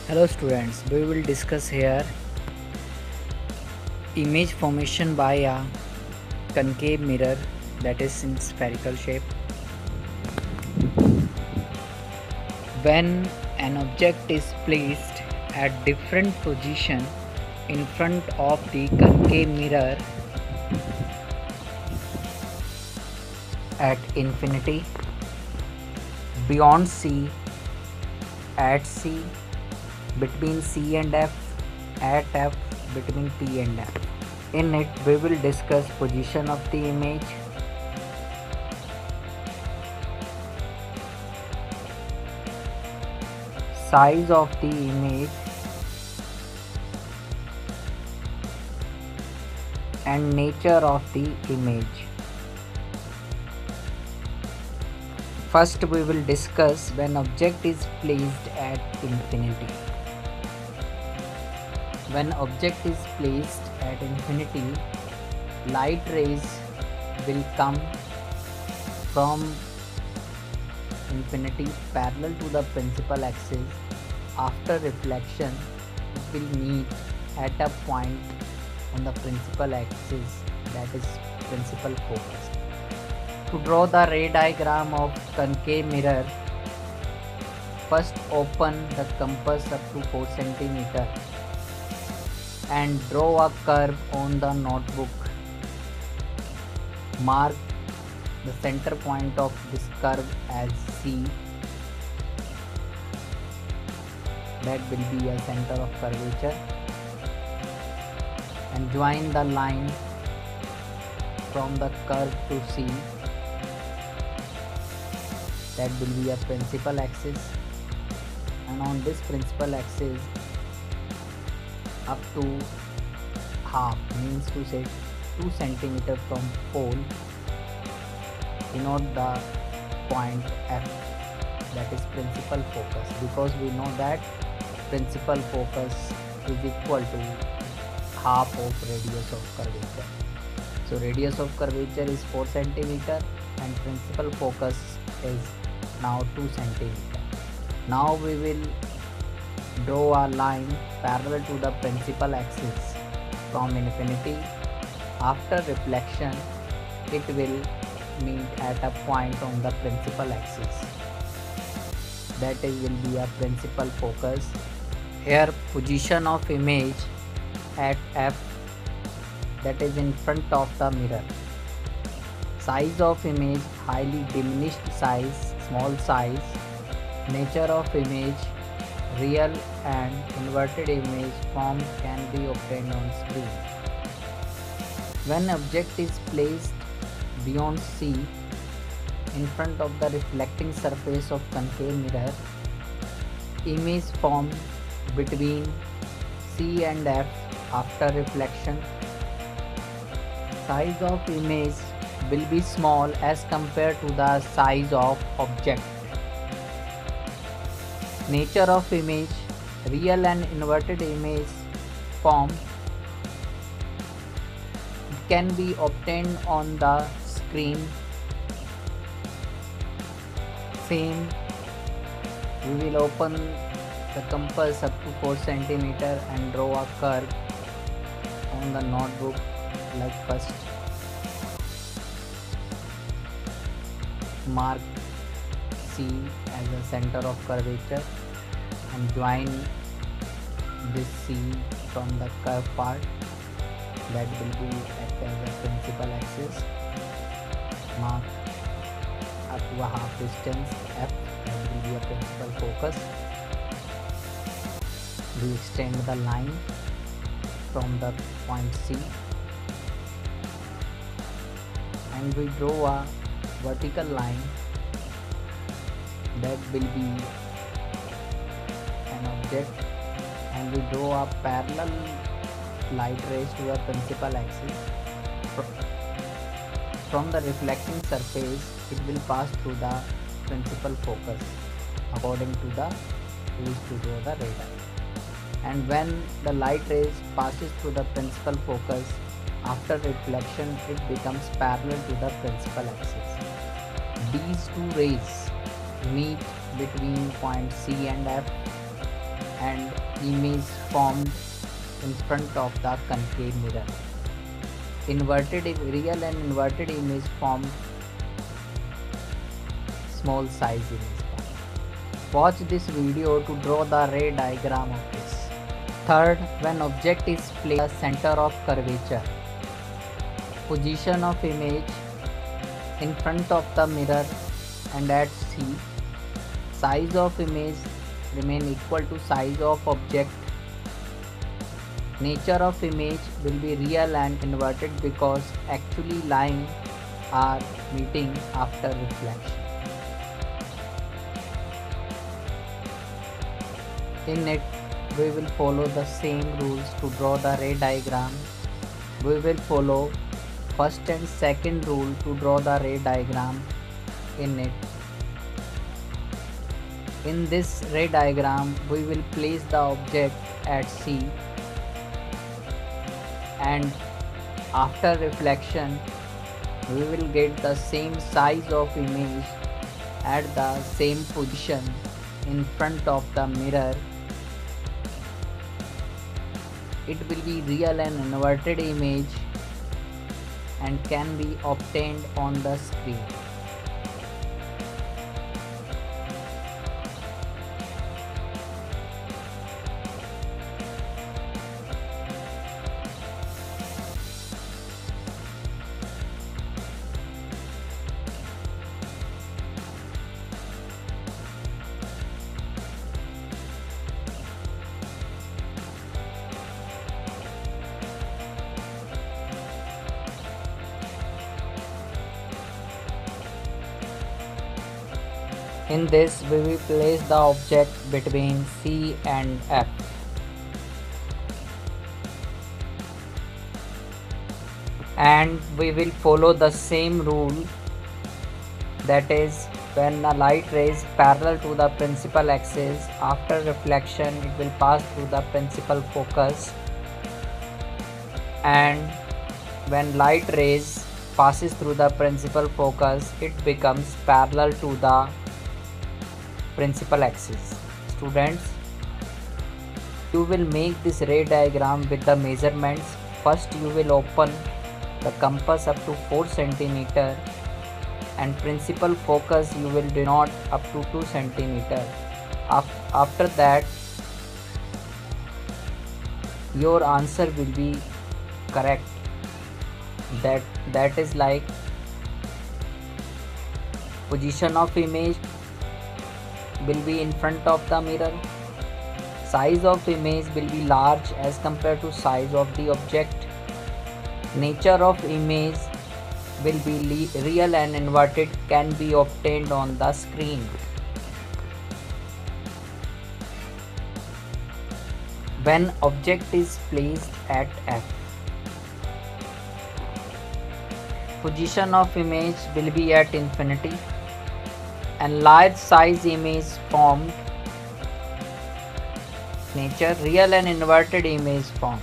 Hello students, we will discuss here image formation by a concave mirror that is in spherical shape. When an object is placed at different position in front of the concave mirror at infinity, beyond C, at C, between C and F, at F, between P and F. In it, we will discuss position of the image, size of the image, and nature of the image. First, we will discuss when object is placed at infinity. When object is placed at infinity, light rays will come from infinity parallel to the principal axis. After reflection, it will meet at a point on the principal axis, that is principal focus. To draw the ray diagram of concave mirror, first open the compass up to 4 cm and draw a curve on the notebook. Mark the center point of this curve as C. That will be a center of curvature, and join the line from the curve to C. That will be a principal axis, and on this principal axis up to half, means to say 2 cm from pole, denote the point F, that is principal focus, because we know that principal focus is equal to half of radius of curvature. So radius of curvature is 4 cm and principal focus is now 2 cm. Now we will draw a line parallel to the principal axis from infinity. After reflection, it will meet at a point on the principal axis. That will be a principal focus. Here position of image at F, that is in front of the mirror. Size of image, highly diminished size, small size. Nature of image, real and inverted image form can be obtained on screen. When object is placed beyond C in front of the reflecting surface of concave mirror, image formed between C and F after reflection. Size of image will be small as compared to the size of object. Nature of image, real and inverted image form can be obtained on the screen. Same, we will open the compass up to 4 cm and draw a curve on the notebook like first. Mark C as a center of curvature and join this C from the curve part, that will be act as a principal axis. Mark up to a half distance F, that will be a principal focus. We extend the line from the point C and we draw a vertical line, that will be an object, and we draw a parallel light rays to the principal axis. From the reflecting surface, it will pass through the principal focus according to the rules to draw the ray diagram. And when the light rays passes through the principal focus, after reflection it becomes parallel to the principal axis. These two rays meet between point C and F and image formed in front of the concave mirror. Real and inverted image formed small size image formed. Watch this video to draw the ray diagram of this. Third, when object is placed at the center of curvature, position of image in front of the mirror and at C, size of image remain equal to size of object. Nature of image will be real and inverted because actually lines are meeting after reflection. In it, we will follow the same rules to draw the ray diagram. We will follow first and second rule to draw the ray diagram in it. In this ray diagram, we will place the object at C, and after reflection, we will get the same size of image at the same position in front of the mirror. It will be real and inverted image and can be obtained on the screen. In this, we will place the object between C and F. And we will follow the same rule, that is, when the light rays parallel to the principal axis, after reflection it will pass through the principal focus, and when light rays passes through the principal focus, it becomes parallel to the principal axis. Students, you will make this ray diagram with the measurements. First, you will open the compass up to 4 cm and principal focus you will denote up to 2 cm. After that, your answer will be correct. That is like position of image will be in front of the mirror, size of image will be large as compared to size of the object, nature of image will be real and inverted, can be obtained on the screen. When object is placed at F, position of image will be at infinity and large size image formed. Nature, real and inverted image formed.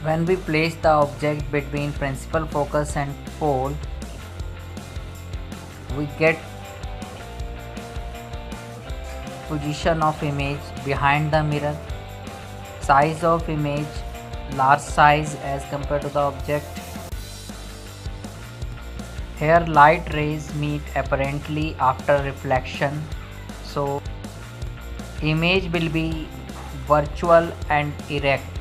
When we place the object between principal focus and pole, we get position of image behind the mirror, Size of image, large size as compared to the object. Here light rays meet apparently after reflection, so image will be virtual and erect.